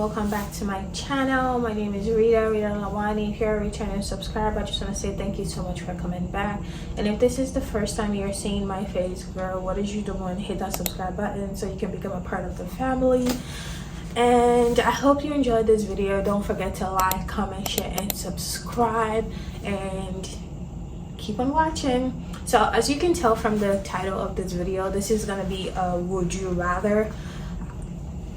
welcome back to my channel. My name is Rita Lawani. If you're a returning subscriber, I just want to say thank you so much for coming back. And if this is the first time you're seeing my face, girl, what is you doing? Hit that subscribe button so you can become a part of the family. And I hope you enjoyed this video. Don't forget to like, comment, share, and subscribe, and keep on watching. So as you can tell from the title of this video, this is gonna be a would you rather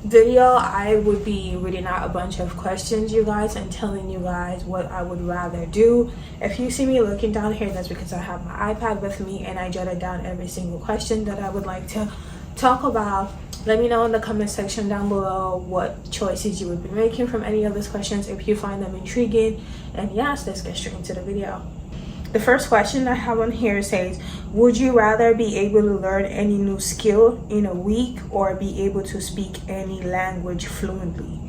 video. I would be reading out a bunch of questions, you guys, and telling you guys what I would rather do. If you see me looking down here, that's because I have my iPad with me and I jotted down every single question that I would like to talk about. Let me know in the comment section down below what choices you would be making from any of these questions if you find them intriguing. And yes, let's get straight into the video. The first question I have on here says, would you rather be able to learn any new skill in a week or be able to speak any language fluently?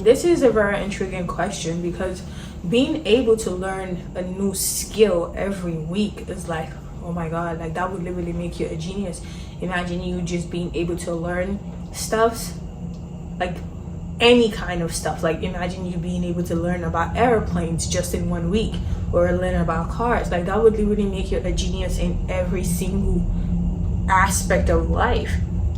This is a very intriguing question, because being able to learn a new skill every week is like, oh my god, like that would literally make you a genius. Imagine you just being able to learn stuff, like any kind of stuff. Like imagine you being able to learn about airplanes just in 1 week, or learn about cars. Like that would literally make you a genius in every single aspect of life.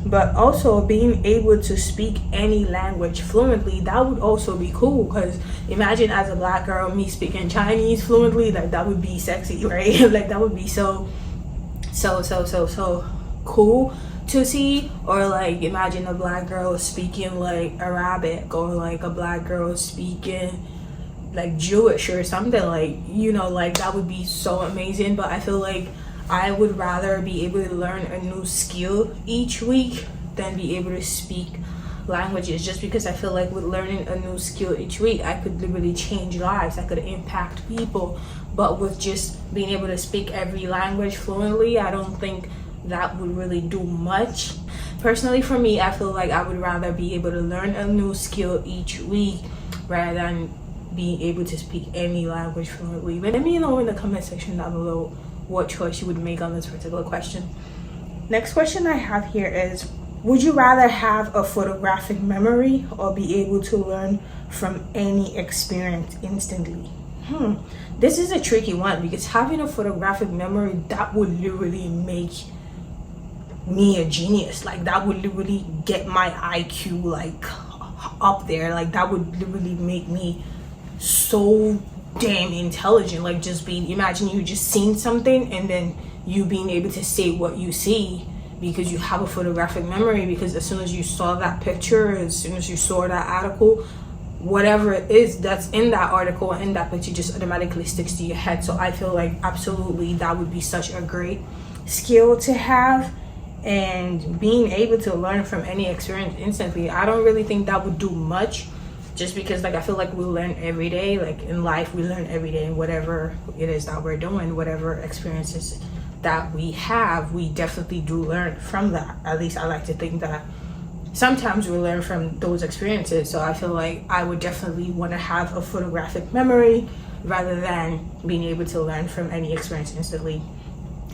But also being able to speak any language fluently, that would also be cool, because imagine as a black girl me speaking Chinese fluently. Like that would be sexy, right? Like that would be so cool to see. Or like imagine a black girl speaking like Arabic, or like a black girl speaking like Jewish or something, like, you know, like that would be so amazing. But I feel like I would rather be able to learn a new skill each week than be able to speak languages, just because I feel like with learning a new skill each week, I could literally change lives, I could impact people. But with just being able to speak every language fluently, I don't think that would really do much. Personally, for me, I feel like I would rather be able to learn a new skill each week rather than being able to speak any language fluently. But let me know in the comment section down below what choice you would make on this particular question. Next question I have here is, would you rather have a photographic memory or be able to learn from any experience instantly? This is a tricky one, because having a photographic memory, that would literally make me a genius. Like that would literally get my IQ like up there. Like that would literally make me so damn intelligent. Like just being, imagine you just seeing something and then you being able to say what you see because you have a photographic memory. Because as soon as you saw that picture, as soon as you saw that article, whatever it is that's in that article and in that picture just automatically sticks to your head. So I feel like absolutely that would be such a great skill to have. And being able to learn from any experience instantly, I don't really think that would do much, just because like I feel like we learn every day. Like in life we learn every day, and whatever it is that we're doing, whatever experiences that we have, we definitely do learn from that. At least I like to think that sometimes we learn from those experiences. So I feel like I would definitely want to have a photographic memory rather than being able to learn from any experience instantly.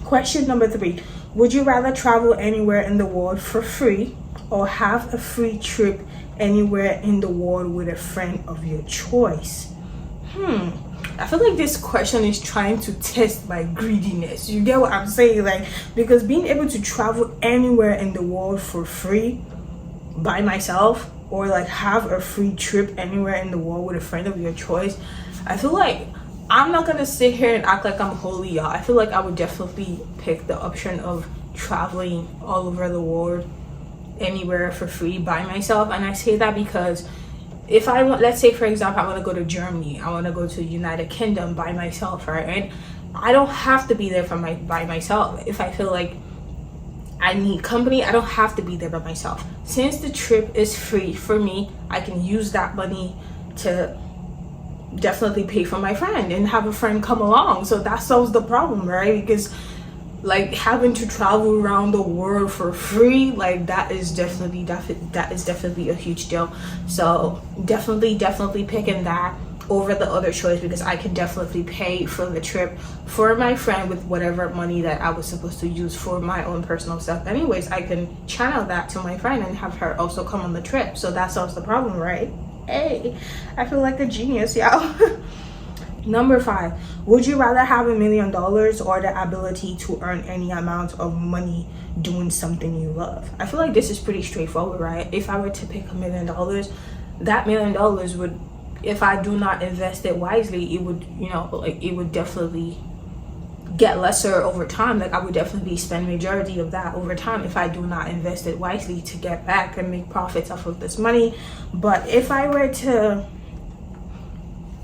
Question number 3, would you rather travel anywhere in the world for free or have a free trip anywhere in the world with a friend of your choice? I feel like this question is trying to test my greediness. You get what I'm saying? Like, because being able to travel anywhere in the world for free by myself, or like have a free trip anywhere in the world with a friend of your choice, I feel like I'm not gonna sit here and act like I'm holy, y'all. I feel like I would definitely pick the option of traveling all over the world anywhere for free by myself. And I say that because if I want, let's say for example, I want to go to Germany, I want to go to United Kingdom by myself, right? And I don't have to be there by myself. If I feel like I need company, I don't have to be there by myself. Since the trip is free for me, I can use that money to definitely pay for my friend and have a friend come along. So that solves the problem, right? Because like having to travel around the world for free, like that is definitely a huge deal. So definitely picking that over the other choice, because I can definitely pay for the trip for my friend with whatever money that I was supposed to use for my own personal stuff anyways. I can channel that to my friend and have her also come on the trip, so that solves the problem, right? Hey, I feel like a genius, y'all. Number 5, would you rather have $1 million or the ability to earn any amount of money doing something you love? I feel like this is pretty straightforward, right? If I were to pick $1 million, that $1 million would, if I do not invest it wisely, it would, it would definitely get lesser over time. Like I would definitely spend majority of that over time if I do not invest it wisely to get back and make profits off of this money. But if I were to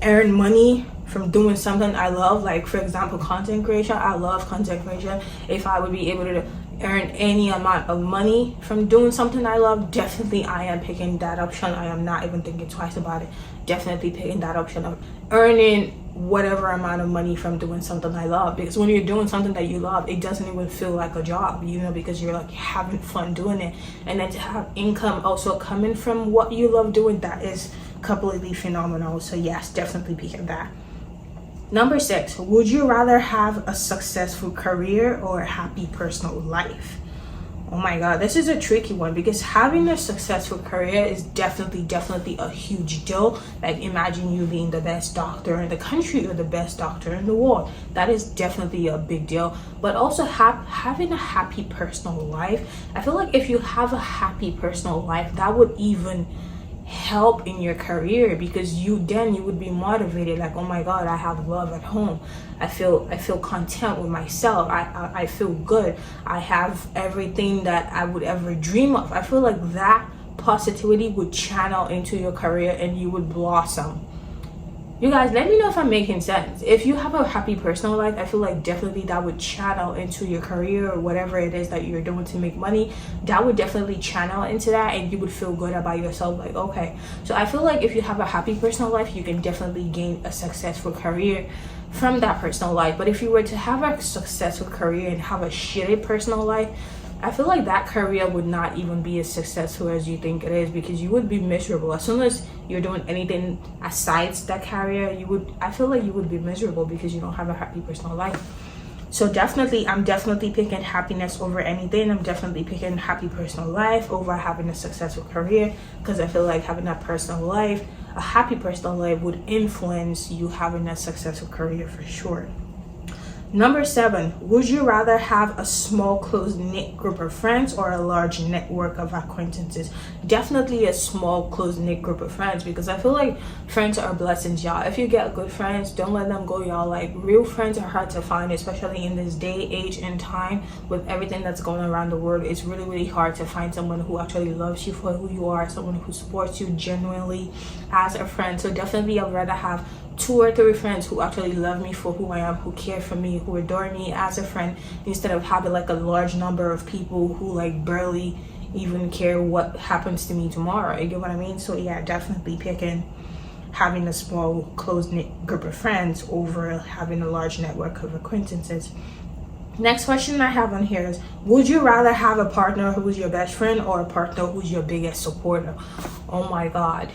earn money from doing something I love, like for example content creation, I love content creation. If I would be able to earn any amount of money from doing something I love, definitely I am picking that option. I am not even thinking twice about it. Definitely picking that option of earning whatever amount of money from doing something I love, because when you're doing something that you love, it doesn't even feel like a job, because you're like having fun doing it. And then to have income also coming from what you love doing, that is completely phenomenal. So yes, definitely picking that. Number 6, would you rather have a successful career or a happy personal life? Oh my god, this is a tricky one, because having a successful career is definitely a huge deal. Like imagine you being the best doctor in the country or the best doctor in the world. That is definitely a big deal. But also having a happy personal life, I feel like if you have a happy personal life, that would even help in your career, because you would be motivated, like, oh my god, I have love at home, I feel content with myself, I feel good, I have everything that I would ever dream of. I feel like that positivity would channel into your career and you would blossom. You guys, let me know if I'm making sense. If you have a happy personal life, I feel like definitely that would channel into your career or whatever it is that you're doing to make money. That would definitely channel into that, and you would feel good about yourself. Like, okay, so I feel like if you have a happy personal life, you can definitely gain a successful career from that personal life. But if you were to have a successful career and have a shitty personal life, I feel like that career would not even be as successful as you think it is, because you would be miserable. As soon as you're doing anything aside that career, I feel like you would be miserable because you don't have a happy personal life. So I'm definitely picking happiness over anything. I'm definitely picking happy personal life over having a successful career, because I feel like having a happy personal life would influence you having a successful career for sure. Number 7, would you rather have a small close-knit group of friends or a large network of acquaintances? Definitely a small close-knit group of friends, because I feel like friends are blessings, y'all. If you get good friends, don't let them go, y'all. Like real friends are hard to find, especially in this day, age, and time with everything that's going around the world. It's really hard to find someone who actually loves you for who you are, someone who supports you genuinely as a friend. So definitely I'd rather have 2 or 3 friends who actually love me for who I am, who care for me, who adore me as a friend, instead of having like a large number of people who like barely even care what happens to me tomorrow. You get what I mean? So yeah, definitely picking having a small close-knit group of friends over having a large network of acquaintances. Next question I have on here is, would you rather have a partner who is your best friend or a partner who's your biggest supporter? Oh my god,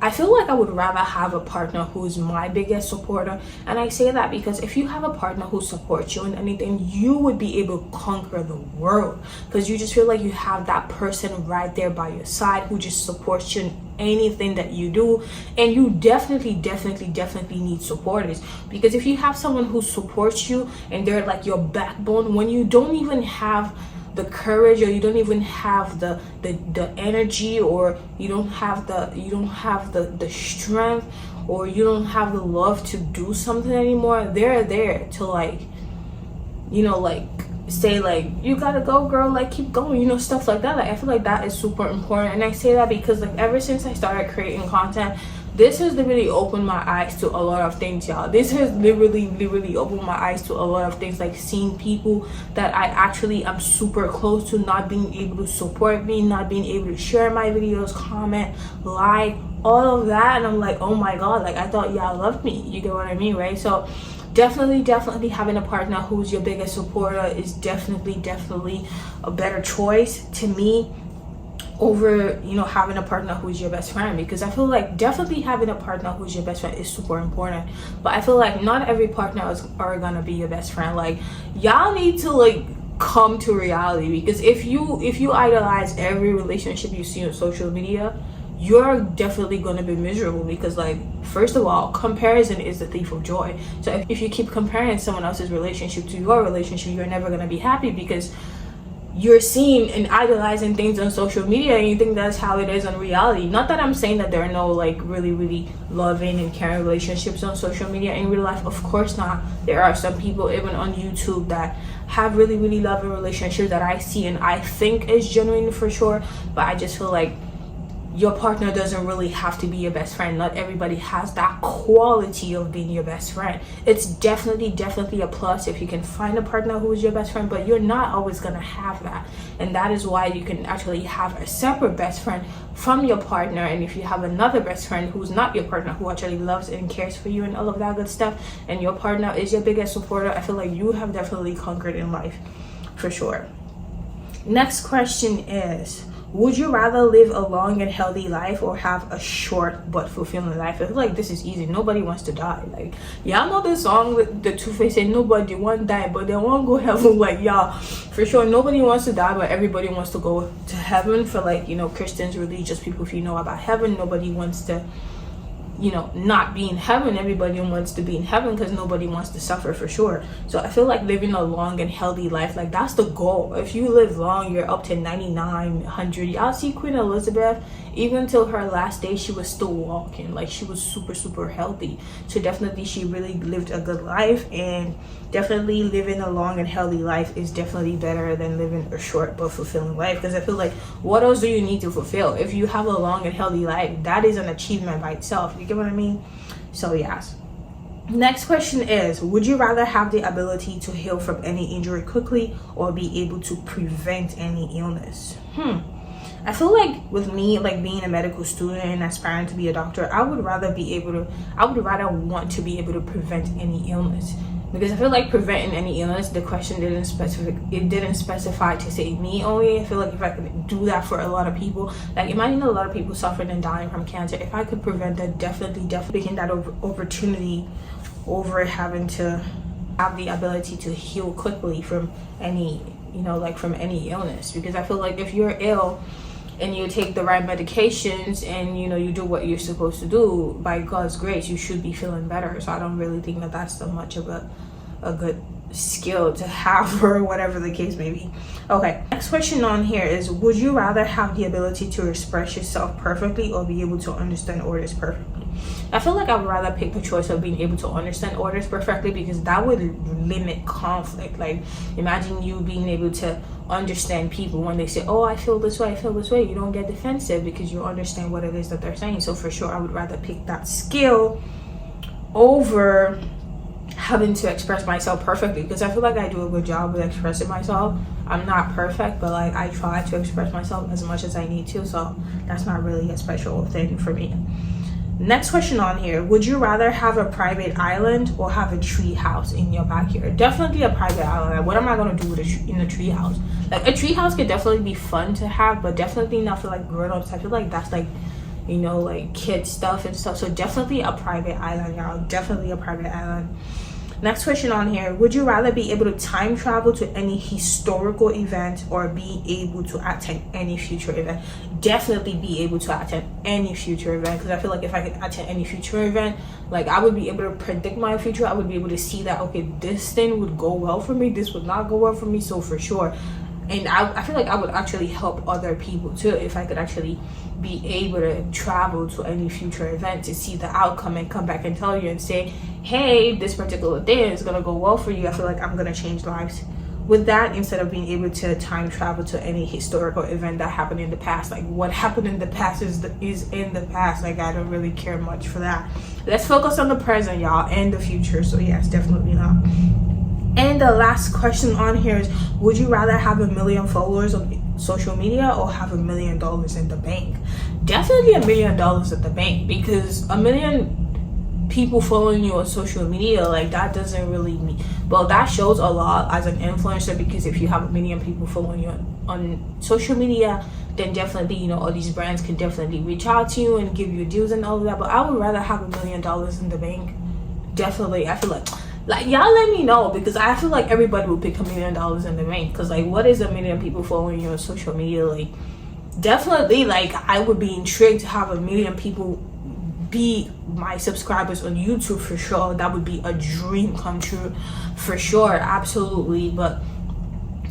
I feel like I would rather have a partner who's my biggest supporter. And I say that because if you have a partner who supports you in anything, you would be able to conquer the world, because you just feel like you have that person right there by your side who just supports you in anything that you do. And you definitely need supporters, because if you have someone who supports you and they're like your backbone, when you don't even have the courage, or you don't even have the energy, or you don't have the strength, or you don't have the love to do something anymore, they're there to like say like, you gotta go girl, like keep going, stuff like that. Like I feel like that is super important. And I say that because like ever since I started creating content, this has literally opened my eyes to a lot of things, y'all. This has literally opened my eyes to a lot of things, like seeing people that I actually am super close to not being able to support me, not being able to share my videos, comment, like all of that. And I'm like, oh my god, like I thought y'all loved me. You get what I mean, right? So definitely having a partner who's your biggest supporter is definitely a better choice to me over, you know, having a partner who's your best friend. Because I feel like definitely having a partner who's your best friend is super important, but I feel like not every partner are gonna be your best friend. Like, y'all need to like come to reality, because if you idolize every relationship you see on social media, you're definitely going to be miserable. Because, like, first of all, comparison is the thief of joy. So if you keep comparing someone else's relationship to your relationship, you're never going to be happy, because you're seeing and idolizing things on social media and you think that's how it is in reality. Not that I'm saying that there are no like really loving and caring relationships on social media in real life, of course not. There are some people even on YouTube that have really loving relationships that I see and I think is genuine for sure, but I just feel like your partner doesn't really have to be your best friend. Not everybody has that quality of being your best friend. It's definitely a plus if you can find a partner who is your best friend, but you're not always gonna have that. And that is why you can actually have a separate best friend from your partner. And if you have another best friend who's not your partner, who actually loves and cares for you and all of that good stuff, and your partner is your biggest supporter, I feel like you have definitely conquered in life for sure. Next question is, would you rather live a long and healthy life or have a short but fulfilling life? I feel like this is easy. Nobody wants to die. Like, y'all know the song with the Two-Face saying nobody want die, but they won't go heaven. Like, y'all, for sure, nobody wants to die, but everybody wants to go to heaven. For like, you know, Christians, religious people, if you know about heaven, nobody wants to, you know, not be in heaven. Everybody wants to be in heaven because nobody wants to suffer for sure. So I feel like living a long and healthy life, like that's the goal. If you live long, you're up to 99, 100. Y'all see Queen Elizabeth, even till her last day, she was still walking. Like, she was super healthy. So definitely she really lived a good life, and definitely living a long and healthy life is definitely better than living a short but fulfilling life. Because I feel like, what else do you need to fulfill? If you have a long and healthy life, that is an achievement by itself. You get what I mean? So yes. Next question is, would you rather have the ability to heal from any injury quickly or be able to prevent any illness? I feel like with me, like being a medical student and aspiring to be a doctor, I would rather want to be able to prevent any illness. Because I feel like preventing any illness, the question didn't specify to say me only. I feel like if I could do that for a lot of people, like imagine a lot of people suffering and dying from cancer. If I could prevent that, definitely taking that opportunity over having to have the ability to heal quickly from any, you know, like from any illness. Because I feel like if you're ill and you take the right medications and, you know, you do what you're supposed to do, by God's grace, you should be feeling better. So I don't really think that that's so much of a good skill to have, or whatever the case may be. Okay, next question on here is, would you rather have the ability to express yourself perfectly or be able to understand orders perfectly? I feel like I would rather pick the choice of being able to understand orders perfectly, because that would limit conflict. Like, imagine you being able to understand people when they say, oh, I feel this way, you don't get defensive because you understand what it is that they're saying. So for sure, I would rather pick that skill over having to express myself perfectly, because I feel like I do a good job with expressing myself. I'm not perfect, but like I try to express myself as much as I need to, so that's not really a special thing for me. Next question on here, would you rather have a private island or have a tree house in your backyard? Definitely a private island. Like, what am I going to do with in a tree house? Like, a tree house could definitely be fun to have, but definitely not for like grown-ups. I feel like that's like, you know, like kid stuff and stuff. So definitely a private island, y'all. Definitely a private island. Next question on here, would you rather be able to time travel to any historical event or be able to attend any future event? Definitely be able to attend any future event, because I feel like if I could attend any future event, like I would be able to predict my future. I would be able to see that, okay, this thing would go well for me, this would not go well for me. So for sure, and I feel like I would actually help other people too if I could actually be able to travel to any future event to see the outcome and come back and tell you and say, hey, this particular thing is gonna go well for you. I feel like I'm gonna change lives with that, instead of being able to time travel to any historical event that happened in the past. Like, what happened in the past is in the past. Like, I don't really care much for that. Let's focus on the present, y'all, and the future. So yes, definitely not. And the last question on here is, would you rather have 1 million followers on social media or have $1 million in the bank? Definitely $1 million at the bank, because 1 million people following you on social media, like that doesn't really mean, well, that shows a lot as an influencer, because if you have 1 million people following you on social media, then definitely, you know, all these brands can definitely reach out to you and give you deals and all of that. But I would rather have $1 million in the bank. Definitely. I feel like y'all let me know, because I feel like everybody would pick $1 million in the bank, because like, what is 1 million people following you on social media? Like, definitely, like, I would be intrigued to have 1 million people be my subscribers on YouTube for sure. That would be a dream come true for sure, absolutely. But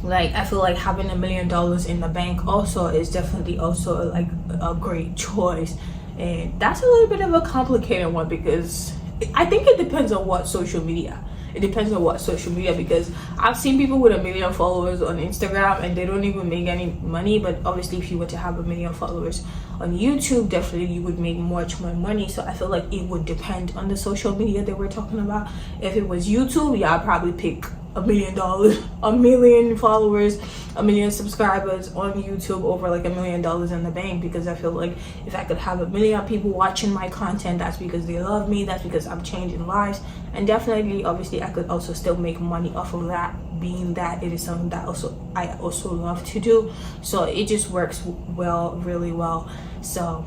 like, I feel like having $1 million in the bank also is definitely also like a great choice. And that's a little bit of a complicated one, because I think it depends on what social media. It depends on what social media, because I've seen people with 1 million followers on Instagram and they don't even make any money. But obviously, if you were to have 1 million followers on YouTube, definitely you would make much more money. So I feel like it would depend on the social media that we're talking about. If it was YouTube, yeah, I'd probably pick $1 million, 1 million followers, 1 million subscribers on YouTube over like $1 million in the bank, because I feel like if I could have 1 million people watching my content, that's because they love me, that's because I'm changing lives. And definitely, obviously, I could also still make money off of that, being that it is something that I also love to do. So it just works well, really well. So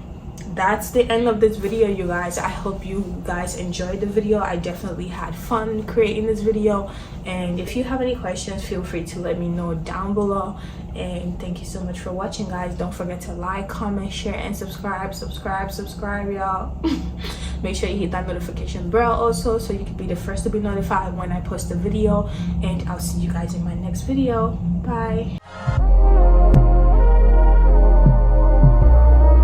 that's the end of this video, you guys. I hope you guys enjoyed the video. I definitely had fun creating this video, and if you have any questions, feel free to let me know down below. And thank you so much for watching, guys. Don't forget to like, comment, share, and subscribe, y'all. Make sure you hit that notification bell also, so you can be the first to be notified when I post a video. And I'll see you guys in my next video. Bye.